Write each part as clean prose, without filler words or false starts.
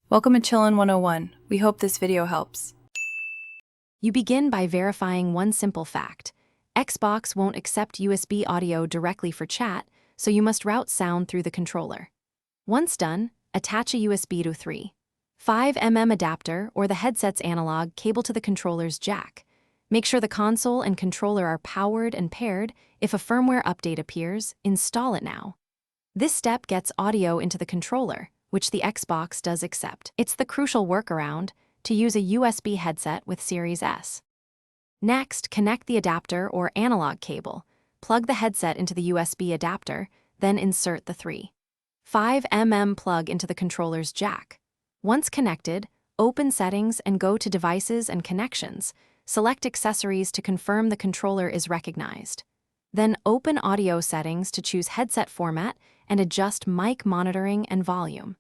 Welcome to Chillin' 101. We hope this video helps. You begin by verifying one simple fact. Xbox won't accept USB audio directly for chat, so you must route sound through the controller. Once done, attach a USB to 3.5mm adapter or the headset's analog cable to the controller's jack. Make sure the console and controller are powered and paired. If a firmware update appears, install it now. This step gets audio into the controller, which the Xbox does accept. It's the crucial workaround to use a USB headset with Series S. Next, connect the adapter or analog cable. Plug the headset into the USB adapter, then insert the 3.5mm plug into the controller's jack. Once connected, open Settings and go to Devices and Connections. Select Accessories to confirm the controller is recognized. Then open Audio Settings to choose headset format and adjust mic monitoring and volume.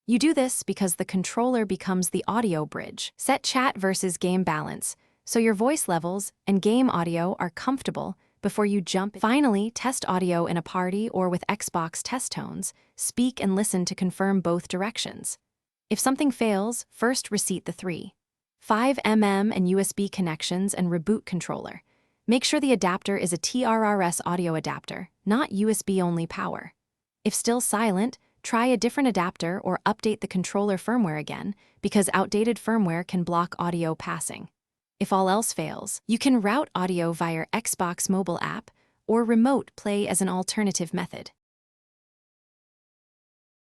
You do this because the controller becomes the audio bridge. Set chat versus game balance, so your voice levels and game audio are comfortable before you jump. Finally, test audio in a party or with Xbox test tones. Speak and listen to confirm both directions. If something fails, first reset the 3.5mm and USB connections and reboot controller. Make sure the adapter is a TRRS audio adapter, not USB-only power. If still silent, try a different adapter or update the controller firmware again, because outdated firmware can block audio passing. If all else fails, you can route audio via Xbox mobile app or remote play as an alternative method.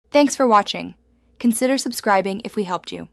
Thanks for watching. Consider subscribing if we helped you.